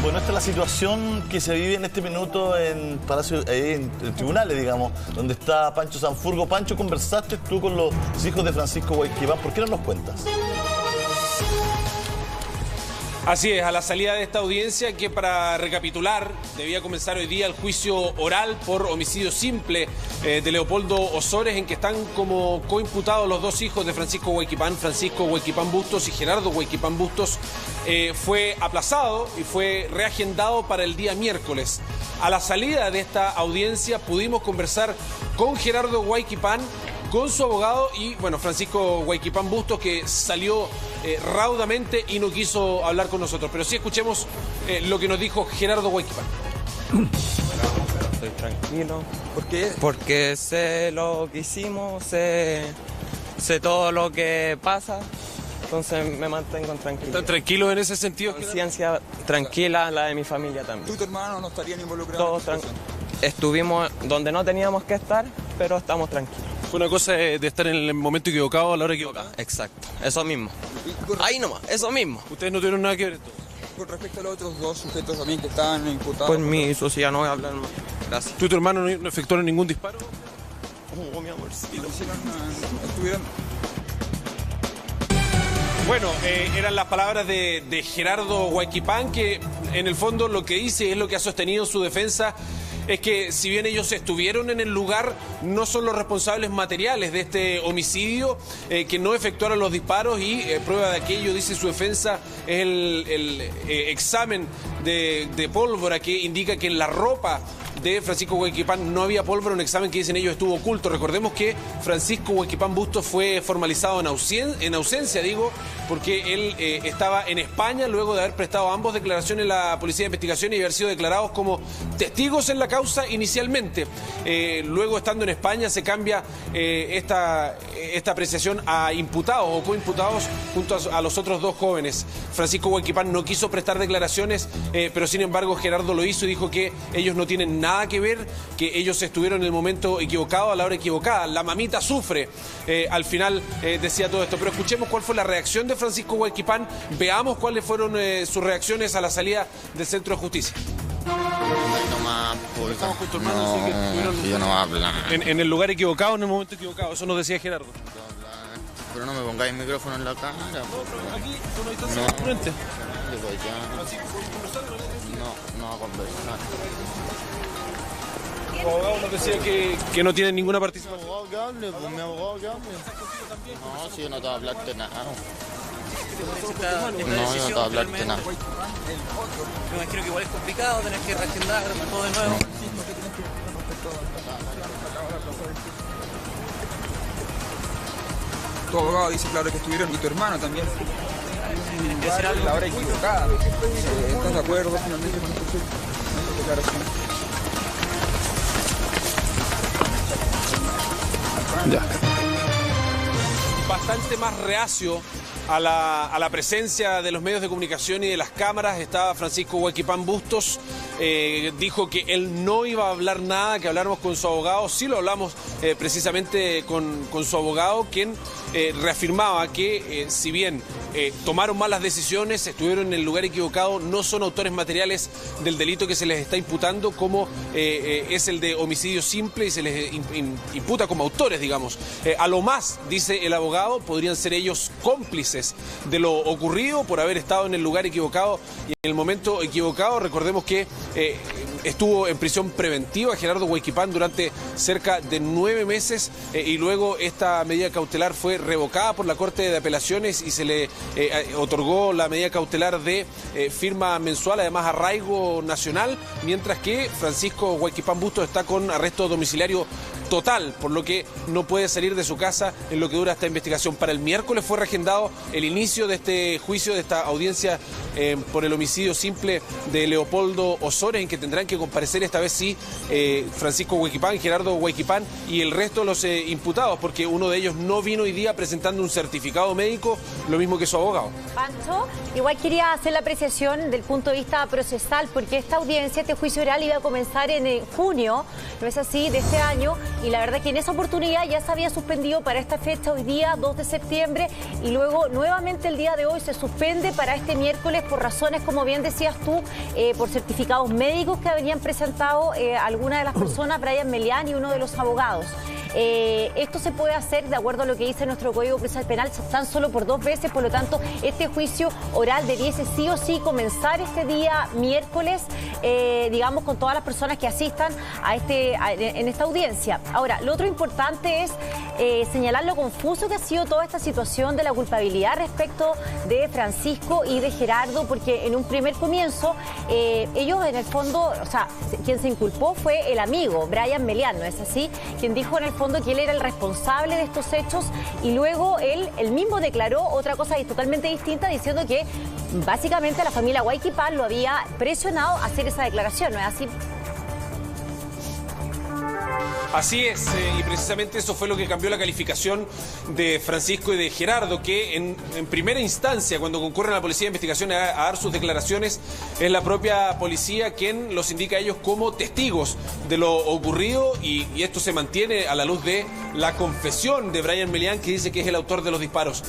Bueno, esta es la situación que se vive en este minuto en Palacio, en tribunales, digamos, donde está Pancho Sanfurgo. Pancho, conversaste tú con los hijos de Francisco Guayquipán. ¿Por qué no nos cuentas? Así es, a la salida de esta audiencia que, para recapitular, debía comenzar hoy día el juicio oral por homicidio simple de Leopoldo Ozores, en que están como coimputados los dos hijos de Francisco Guayquipán, Francisco Guayquipán Bustos y Gerardo Guayquipán Bustos, fue aplazado y fue reagendado para el día miércoles. A la salida de esta audiencia pudimos conversar con Gerardo Guayquipán, con su abogado y, bueno, Francisco Guayquipán Bustos, que salió raudamente y no quiso hablar con nosotros. Pero sí escuchemos lo que nos dijo Gerardo Guayquipán. Estoy tranquilo. ¿Por qué? Porque sé lo que hicimos, sé todo lo que pasa, entonces me mantengo tranquilo. ¿Están tranquilos en ese sentido? Conciencia tranquila, la de mi familia también. ¿Tú y tu hermano no estarían involucrados? Todos estuvimos donde no teníamos que estar, pero estamos tranquilos. Fue una cosa de estar en el momento equivocado, a la hora equivocada. Exacto, eso mismo. Ahí nomás, eso mismo. Ustedes no tuvieron nada que ver entonces. Con respecto a los otros dos sujetos también que estaban imputados. Pues mi sociedad no voy a hablar más. Gracias. ¿Tú y tu hermano no efectuaron ningún disparo? Oh, mi amorcito. Estuvieron. Bueno, eran las palabras de Gerardo Guayquipán, que en el fondo lo que dice es lo que ha sostenido su defensa. Es que si bien ellos estuvieron en el lugar, no son los responsables materiales de este homicidio, que no efectuaron los disparos, y prueba de aquello, dice su defensa, es el examen de pólvora que indica que en la ropa de Francisco Guayquipán no había pólvora, un examen que dicen ellos estuvo oculto. Recordemos que Francisco Guayquipán Bustos fue formalizado en ausencia, porque él estaba en España luego de haber prestado ambos declaraciones en la Policía de Investigación y haber sido declarados como testigos en la causa inicialmente. Luego, estando en España, se cambia esta apreciación a imputados o coimputados junto a los otros dos jóvenes. Francisco Guayquipán no quiso prestar declaraciones, pero sin embargo Gerardo lo hizo y dijo que ellos no tienen nada que ver, que ellos estuvieron en el momento equivocado, a la hora equivocada. La mamita sufre, al final decía todo esto. Pero escuchemos cuál fue la reacción de Francisco Guayquipán, veamos cuáles fueron sus reacciones a la salida del Centro de Justicia. Estamos con tu hermano, así que estuvieron yo no hablo. en el lugar equivocado, en el momento equivocado, eso nos decía Gerardo. Pero no me pongáis el micrófono en la cara. Aquí, tú no estás No. frente. No va a conversar. Tu abogado nos decía que no tienen ninguna participación. Mi abogado que hable, pues mi abogado que hable. No, si yo no te voy a hablarte nada. No, yo no te voy a hablarte nada. Me imagino que igual es complicado tener que reagendar todo de nuevo. Tu abogado dice claro que estuvieron, y tu hermano también. Decir algo. La hora equivocada. ¿Estás de acuerdo finalmente con esta declaración? Ya. Bastante más reacio a la presencia de los medios de comunicación y de las cámaras estaba Francisco Guayquipán Bustos. Dijo que él no iba a hablar nada, que habláramos con su abogado. Sí lo hablamos precisamente con su abogado, quien reafirmaba que si bien tomaron malas decisiones, estuvieron en el lugar equivocado, no son autores materiales del delito que se les está imputando, como es el de homicidio simple, y se les imputa como autores, digamos. A lo más, dice el abogado, podrían ser ellos cómplices de lo ocurrido por haber estado en el lugar equivocado y en el momento equivocado. Recordemos que estuvo en prisión preventiva Gerardo Guayquipán durante cerca de 9 meses y luego esta medida cautelar fue revocada por la Corte de Apelaciones y se le otorgó la medida cautelar de firma mensual, además arraigo nacional, mientras que Francisco Guayquipán Bustos está con arresto domiciliario total, por lo que no puede salir de su casa en lo que dura esta investigación. Para el miércoles fue reagendado el inicio de este juicio, de esta audiencia por el homicidio simple de Leopoldo Ozores, en que tendrán que comparecer esta vez sí Francisco Guayquipán, Gerardo Guayquipán y el resto de los imputados, porque uno de ellos no vino hoy día presentando un certificado médico, lo mismo que su abogado. Pancho, igual quería hacer la apreciación del punto de vista procesal, porque esta audiencia, este juicio oral iba a comenzar en junio, no es así, de este año, y la verdad que en esa oportunidad ya se había suspendido para esta fecha hoy día, 2 de septiembre, y luego nuevamente el día de hoy se suspende para este miércoles por razones, como bien decías tú, por certificados médicos que habían presentado algunas de las personas, Brian Melián y uno de los abogados. Esto se puede hacer, de acuerdo a lo que dice nuestro Código Procesal Penal, tan solo por 2 veces, por lo tanto, este juicio oral debiese sí o sí comenzar este día miércoles, digamos, con todas las personas que asistan en esta audiencia. Ahora, lo otro importante es señalar lo confuso que ha sido toda esta situación de la culpabilidad respecto de Francisco y de Gerardo, porque en un primer comienzo, ellos en el fondo, o sea, quien se inculpó fue el amigo, Brian Melián, ¿no es así? Quien dijo en el fondo que él era el responsable de estos hechos, y luego él mismo declaró otra cosa totalmente distinta, diciendo que básicamente la familia Huayquipán lo había presionado a hacer esa declaración, ¿no es así? Así es, y precisamente eso fue lo que cambió la calificación de Francisco y de Gerardo, que en primera instancia, cuando concurren a la Policía de Investigación a dar sus declaraciones, es la propia policía quien los indica a ellos como testigos de lo ocurrido, y esto se mantiene a la luz de la confesión de Brian Melián, que dice que es el autor de los disparos.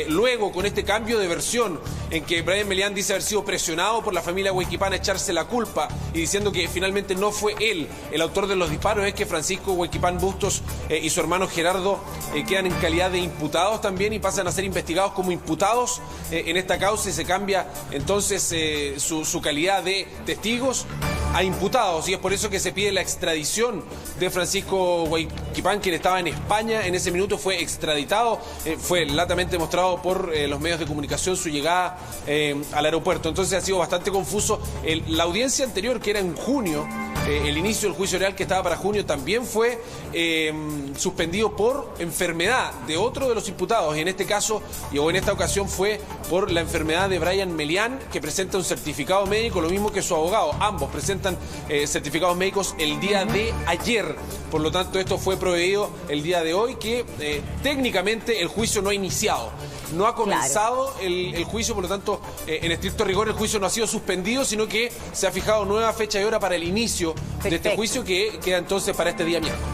Luego, con este cambio de versión, en que Brian Melián dice haber sido presionado por la familia Huayquipán a echarse la culpa, y diciendo que finalmente no fue él el autor de los disparos, es que Francisco Huayquipán Bustos y su hermano Gerardo quedan en calidad de imputados también, y pasan a ser investigados como imputados en esta causa, y se cambia entonces su calidad de testigos a imputados, y es por eso que se pide la extradición de Francisco Huayquipán, quien estaba en España en ese minuto. Fue extraditado, fue latamente mostrado por los medios de comunicación su llegada al aeropuerto. Entonces ha sido bastante confuso. La audiencia anterior, que era en junio, el inicio del juicio oral, que estaba para junio, también fue suspendido por enfermedad de otro de los imputados, y en este caso, o en esta ocasión, fue por la enfermedad de Brian Melián, que presenta un certificado médico, lo mismo que su abogado. Ambos presentan certificados médicos el día de ayer. Por lo tanto, esto fue prohibido el día de hoy, que técnicamente el juicio no ha iniciado. No ha comenzado el juicio, por lo tanto, en estricto rigor el juicio no ha sido suspendido, sino que se ha fijado nueva fecha y hora para el inicio de este juicio, que queda entonces para este día miércoles.